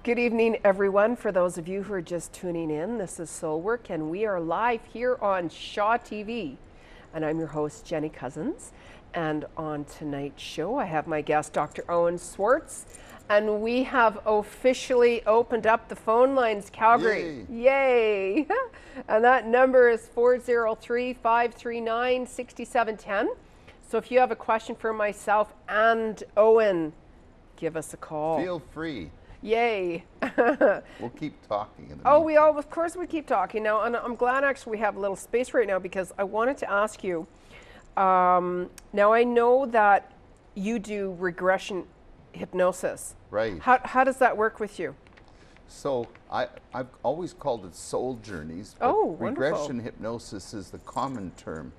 Good evening, everyone. For those of you who are just tuning in, this is Soul Work, and we are live here on Shaw TV. And I'm your host, Jeni Cousins. And on tonight's show, I have my guest, Dr. Owen Schwartz. And we have officially opened up the phone lines, Calgary. Yay! And that number is 403-539-6710. So if you have a question for myself and Owen, give us a call. Feel free. Yay. We'll keep talking. Of course we keep talking now. And I'm glad actually we have a little space right now because I wanted to ask you, now I know that you do regression hypnosis. Right. How does that work with you? So I've always called it soul journeys. But wonderful. regression hypnosis is the common term.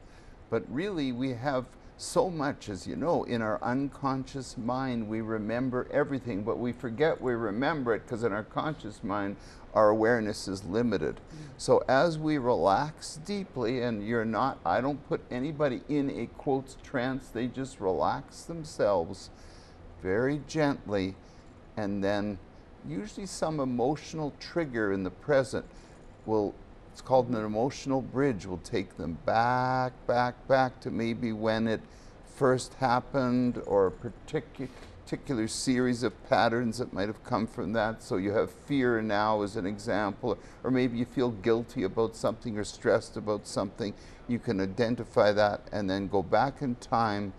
But really we have so much, as you know, in our unconscious mind. We remember everything, but we forget we remember it because in our conscious mind, our awareness is limited. So as we relax deeply, and I don't put anybody in a quotes trance, they just relax themselves very gently, and then usually some emotional trigger in the present it's called an emotional bridge, will take them back to maybe when it first happened, or a particular series of patterns that might have come from that. So you have fear now as an example, or maybe you feel guilty about something or stressed about something. You can identify that and then go back in time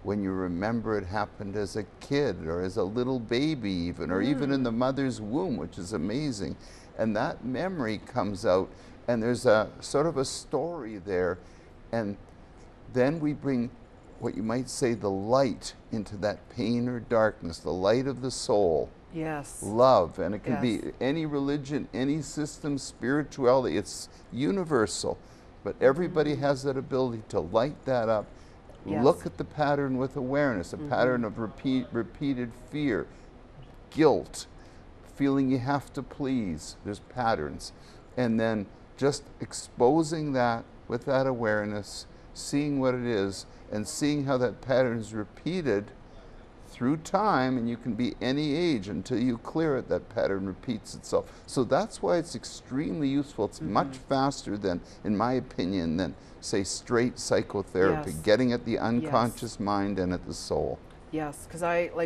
when you remember it happened as a kid or as a little baby even, or even in the mother's womb, which is amazing. And that memory comes out, and there's a sort of a story there. And then we bring what you might say the light into that pain or darkness, the light of the soul. Yes. Love, and it can be any religion, any system, spirituality, it's universal. But everybody has that ability to light that up. Yes. Look at the pattern with awareness, a pattern of repeated fear, guilt, feeling you have to please. There's patterns. And then just exposing that with that awareness, seeing what it is, and seeing how that pattern is repeated through time, and you can be any age until you clear it, that pattern repeats itself. So that's why it's extremely useful. It's much faster than, in my opinion, than say straight psychotherapy, getting at the unconscious mind and at the soul. Yes, because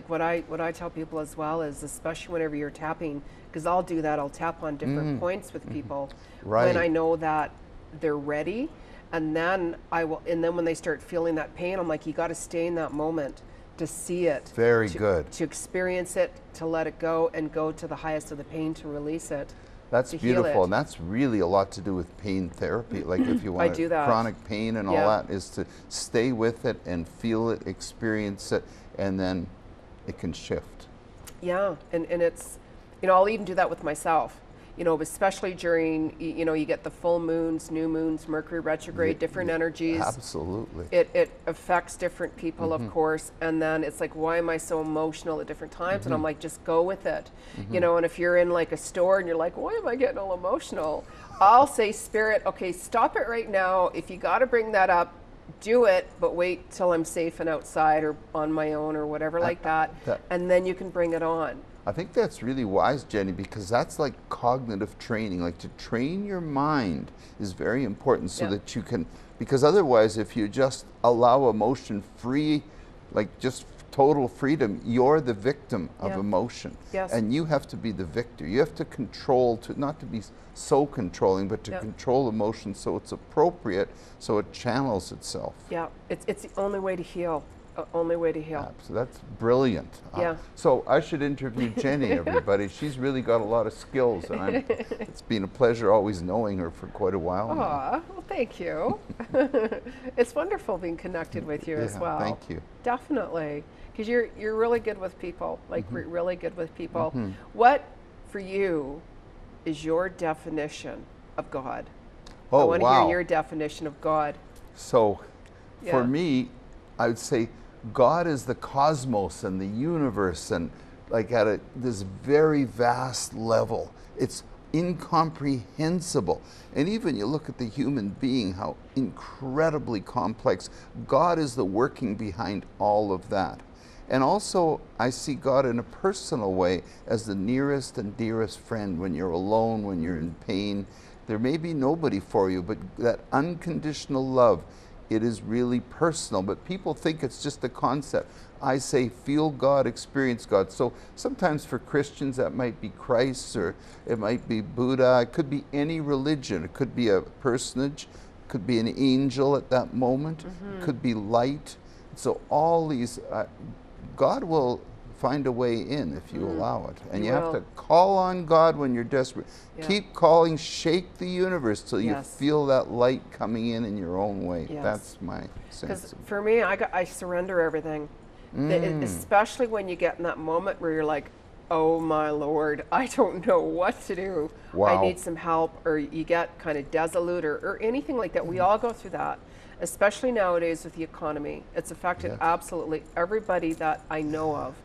what I tell people as well is, especially whenever you're tapping, because I'll do that, I'll tap on different points with people when I know that they're ready, and then when they start feeling that pain, I'm like, you got to stay in that moment to see it. Very good. To experience it, to let it go, and go to the highest of the pain to release it. That's beautiful, and that's really a lot to do with pain therapy. Like if you want chronic pain and all that, is to stay with it and feel it, experience it, and then it can shift. Yeah, and it's, I'll even do that with myself. Especially during, you get the full moons, new moons, Mercury Retrograde, different energies. Absolutely. It affects different people, of course, and then it's like, why am I so emotional at different times? And I'm like, just go with it. And if you're in like a store and you're like, why am I getting all emotional? I'll say, Spirit, okay, stop it right now. If you got to bring that up, do it, but wait till I'm safe and outside or on my own or whatever like that, and then you can bring it on. I think that's really wise, Jeni, because that's like cognitive training. Like to train your mind is very important so that you can, because otherwise if you just allow emotion free, like just total freedom, you're the victim of emotion. Yes. And you have to be the victor. You have to control, not to be so controlling, but to control emotion so it's appropriate, so it channels itself. Yeah, it's the only way to heal. Only way to heal. So that's brilliant. So I should interview Jeni, everybody. She's really got a lot of skills, and it's been a pleasure always knowing her for quite a while now. Well, thank you. It's wonderful being connected with you as well. Thank you. Definitely, because you're really good with people, like really good with people. What, for you, is your definition of God? I want to hear your definition of God. So, for me, I would say God is the cosmos and the universe, and like at this very vast level. It's incomprehensible. And even you look at the human being, how incredibly complex. God is the working behind all of that. And also, I see God in a personal way as the nearest and dearest friend when you're alone, when you're in pain. There may be nobody for you, but that unconditional love, it is really personal. But people think it's just a concept. I say, feel God, experience God. So sometimes for Christians, that might be Christ, or it might be Buddha. It could be any religion. It could be a personage. It could be an angel at that moment. It could be light. So all these, God will find a way in if you allow it. And you have to call on God when you're desperate. Yeah. Keep calling, shake the universe till you Yes. feel that light coming in your own way. Yes. That's my sense. Because for me, I surrender everything. Especially when you get in that moment where you're like, oh my Lord, I don't know what to do. Wow. I need some help, or you get kind of desolate, or anything like that. We all go through that, especially nowadays with the economy. It's affected absolutely everybody that I know of,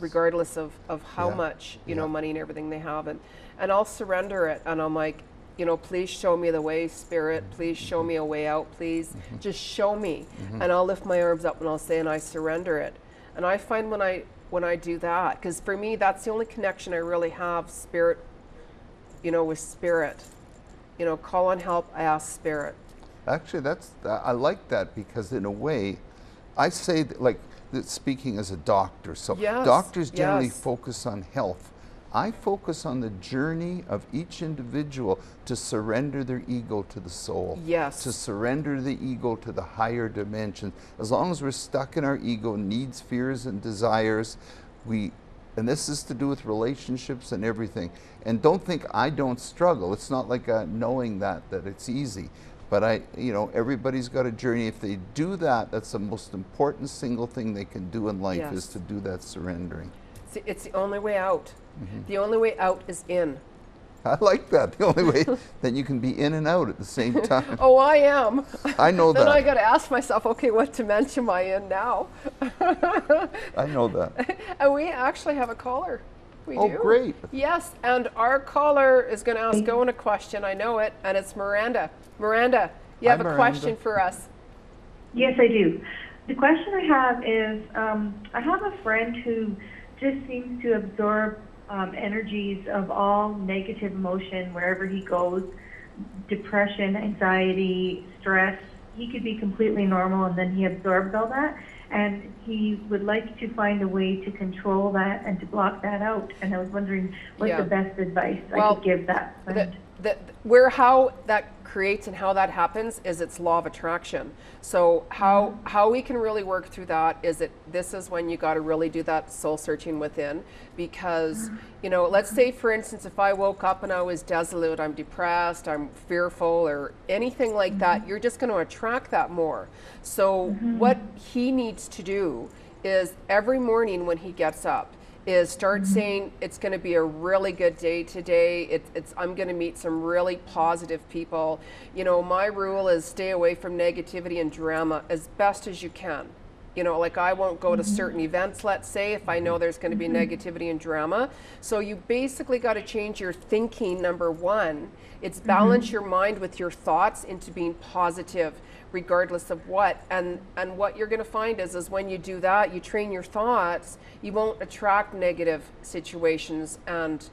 regardless of how much, you know, money and everything they have. And I'll surrender it. And I'm like, you know, please show me the way, Spirit. Please show me a way out. Please just show me. And I'll lift my arms up and I'll say, and I surrender it. And I find when I do that, because for me, that's the only connection I really have, Spirit, you know, with Spirit. You know, call on help, I ask Spirit. Actually, I like that, because in a way, I say that, like, speaking as a doctor, so doctors generally focus on health. I focus on the journey of each individual to surrender their ego to the soul. Yes. To surrender the ego to the higher dimension. As long as we're stuck in our ego, needs, fears, and desires, and this is to do with relationships and everything. And don't think I don't struggle. It's not like knowing that it's easy. But you know, everybody's got a journey. If they do that, that's the most important single thing they can do in life, is to do that surrendering. It's the only way out. The only way out is in. I like that. The only way, then you can be in and out at the same time. Oh, I am. I know that. Then I got to ask myself, okay, what dimension am I in now? I know that. And we actually have a caller. We do. Great. Yes, and our caller is going to ask Owen a question. I know it, and it's Miranda. Miranda, you have a question for us. Yes, I do. The question I have is, I have a friend who just seems to absorb energies of all negative emotion wherever he goes. Depression, anxiety, stress. He could be completely normal, and then he absorbs all that. And he would like to find a way to control that and to block that out. And I was wondering what the best advice I could give that friend. How that creates and how that happens is its law of attraction. So how we can really work through that is this is when you got to really do that soul searching within, because you know, let's say for instance, if I woke up and I was desolate, I'm depressed, I'm fearful, or anything like that, you're just going to attract that more. So what he needs to do is every morning when he gets up is start saying, it's going to be a really good day today. I'm going to meet some really positive people. You know, my rule is stay away from negativity and drama as best as you can. You know, like I won't go to certain events, let's say, if I know there's going to be negativity and drama. So you basically got to change your thinking, number one. It's balance your mind with your thoughts into being positive, regardless of what. And what you're going to find is when you do that, you train your thoughts, you won't attract negative situations and,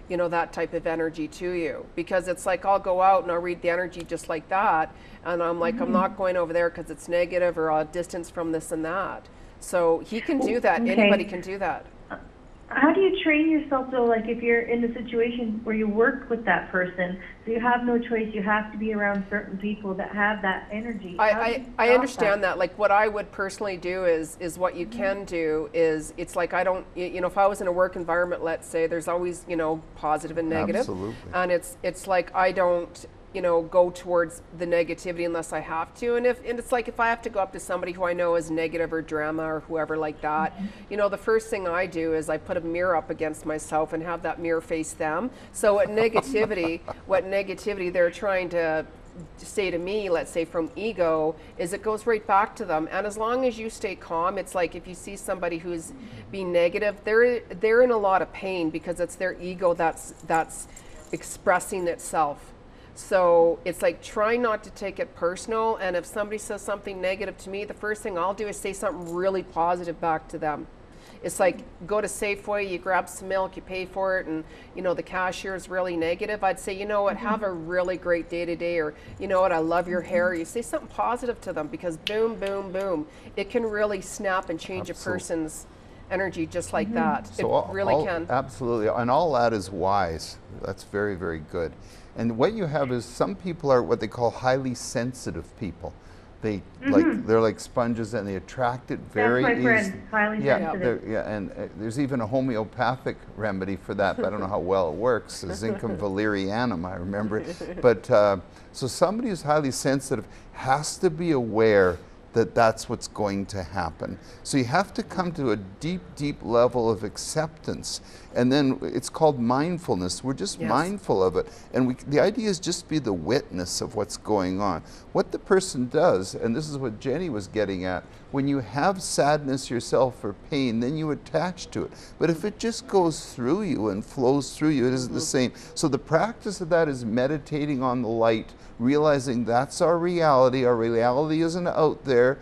you know, that type of energy to you. Because it's like I'll go out and I'll read the energy just like that, and I'm like, I'm not going over there because it's negative, or I'll distance from this and that. So he can do that. Anybody can do that. How do you train yourself though, like if you're in a situation where you work with that person, so you have no choice, you have to be around certain people that have that energy? I understand that. Like what I would personally do is what you can do is, it's like I don't, you know, if I was in a work environment, let's say, there's always, you know, positive and negative. Absolutely. And it's like I don't, you know, go towards the negativity unless I have to. And it's like if I have to go up to somebody who I know is negative or drama or whoever like that, you know, the first thing I do is I put a mirror up against myself and have that mirror face them. So what negativity they're trying to say to me, let's say from ego, is it goes right back to them. And as long as you stay calm, it's like if you see somebody who's being negative, they're in a lot of pain because it's their ego that's expressing itself. So it's like try not to take it personal, and if somebody says something negative to me, the first thing I'll do is say something really positive back to them. It's like go to Safeway, you grab some milk, you pay for it, and you know the cashier is really negative. I'd say, you know what, have a really great day today, or you know what, I love your hair. You say something positive to them, because boom, boom, boom, it can really snap and change a person's energy just like that. So it really can. Absolutely, and all that is wise. That's very, very good. And what you have is some people are what they call highly sensitive people. They they're like sponges, and they attract it very That's my easily. friend, highly sensitive. And there's even a homeopathic remedy for that, but I don't know how well it works. Zincum valerianum, I remember it. But so somebody who's highly sensitive has to be aware that that's what's going to happen. So you have to come to a deep, deep level of acceptance. And then it's called mindfulness. We're just mindful of it. And the idea is just be the witness of what's going on. What the person does, and this is what Jeni was getting at, when you have sadness yourself or pain, then you attach to it. But if it just goes through you and flows through you, it isn't the same. So the practice of that is meditating on the light, realizing that's our reality. Our reality isn't out there,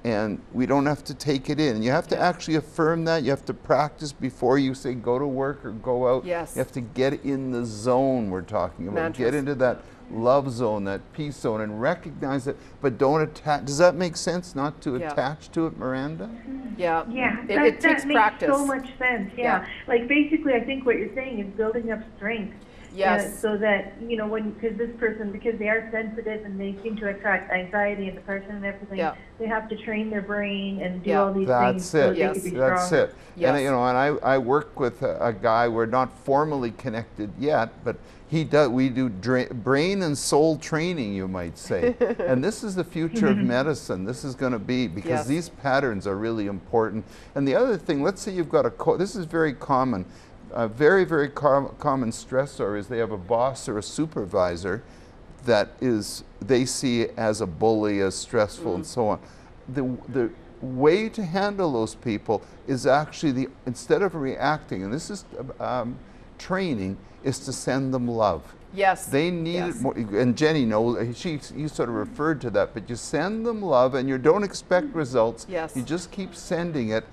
and we don't have to take it in. You have to actually affirm that. You have to practice before you say go to work or go out. Yes. You have to get in the zone we're talking about. Mantras. Get into that love zone, that peace zone, and recognize it, but don't attach. Does that make sense, not to attach to it, Miranda? Yeah. Yeah, It takes that makes practice. so much sense. Yeah. Like basically, I think what you're saying is building up strength. Yes. So that, you know, because this person, because they are sensitive and they seem to attract anxiety and depression and everything, they have to train their brain and do all these things so they can be strong. That's it. Yes. And you know, and I work with a guy. We're not formally connected yet, but we do brain and soul training, you might say. And this is the future of medicine. This is going to be, because these patterns are really important. And the other thing, let's say you've got this is very common. A very, very common stressor is they have a boss or a supervisor that they see as a bully, as stressful, and so on. The way to handle those people is actually, instead of reacting, and this is training, is to send them love. Yes. They need it more, and Jeni knows, you sort of referred to that, but you send them love, and you don't expect results. Yes. You just keep sending it,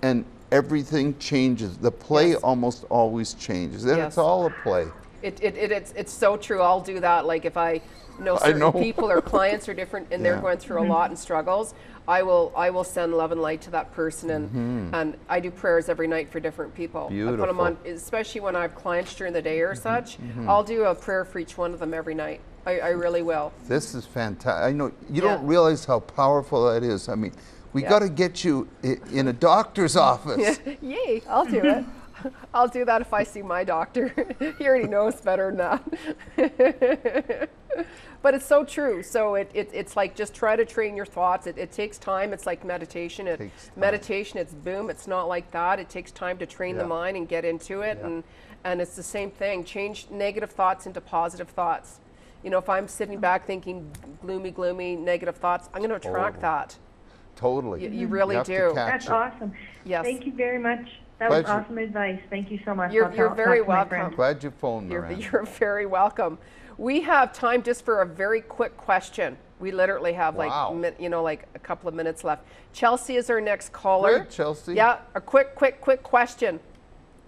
and everything changes. The play almost always changes. And it's all a play. It's so true. I'll do that. Like if I know certain people or clients are different and they're going through a lot and struggles, I will send love and light to that person, and I do prayers every night for different people. Beautiful. I put them on, especially when I have clients during the day or such. I'll do a prayer for each one of them every night. I really will. This is fantastic. I know you don't realize how powerful that is. I mean, we got to get you in a doctor's office. Yay, I'll do it. I'll do that if I see my doctor. He already knows better than that. But it's so true. So it's like, just try to train your thoughts. It takes time. It's like meditation. Meditation, it's boom. It's not like that. It takes time to train the mind and get into it. And it's the same thing. Change negative thoughts into positive thoughts. You know, if I'm sitting back thinking gloomy, negative thoughts, I'm going to attract that. Totally. You really do. That's awesome. Yes. Thank you very much. That was awesome advice. Thank you so much. You're very welcome. Glad you phoned, Miranda. You're very welcome. We have time just for a very quick question. We literally have like a couple of minutes left. Chelsea is our next caller. Great, Chelsea. Yeah, a quick question.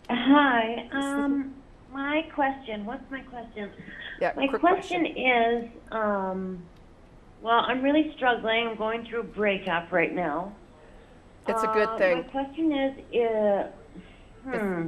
Hi. My question. What's my question? Yeah, my question is, well, I'm really struggling. I'm going through a breakup right now. It's a good thing. My question is,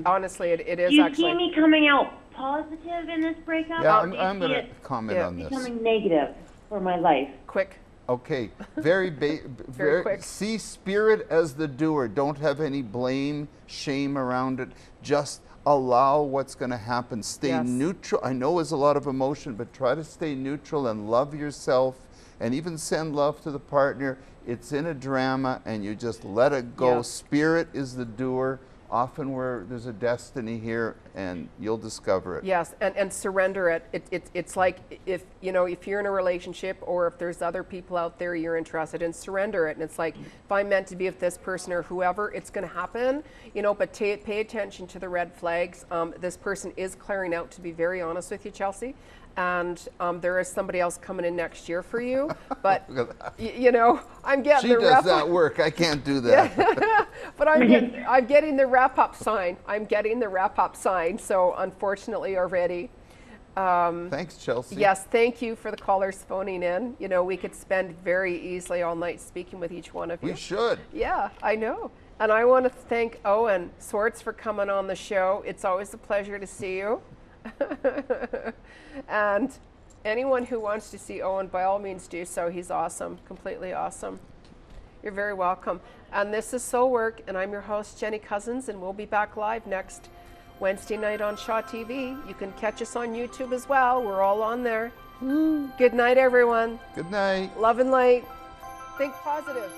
honestly, it is do you actually. see me coming out positive in this breakup? Yeah, I'm going to comment on this. Becoming negative for my life. Quick. Okay, very quick. See spirit as the doer. Don't have any blame, shame around it. Just allow what's going to happen. Stay neutral. I know there's a lot of emotion, but try to stay neutral and love yourself, and even send love to the partner. It's in a drama, and you just let it go. Spirit is the doer. Often there's a destiny here, and you'll discover it. Yes, and surrender it. It's like if you're in a relationship or if there's other people out there you're interested in, surrender it. And it's like, if I'm meant to be with this person or whoever, it's going to happen. But pay attention to the red flags. This person is clearing out, to be very honest with you, Chelsea. And there is somebody else coming in next year for you. But, I'm getting She the does that work. I can't do that. But I'm getting the wrap-up sign. I'm getting the wrap-up sign. So unfortunately already. Thanks, Chelsea. Yes, thank you for the callers phoning in. We could spend very easily all night speaking with each one of you. We should. Yeah, I know. And I want to thank Owen Schwartz for coming on the show. It's always a pleasure to see you. And anyone who wants to see Owen, by all means do so. He's awesome, completely awesome. You're very welcome. And this is Soul Work, and I'm your host, Jeni Cousins, and we'll be back live next Wednesday night on Shaw TV. You can catch us on YouTube as well. We're all on there. Good night, everyone. Good night. Love and light. Think positive.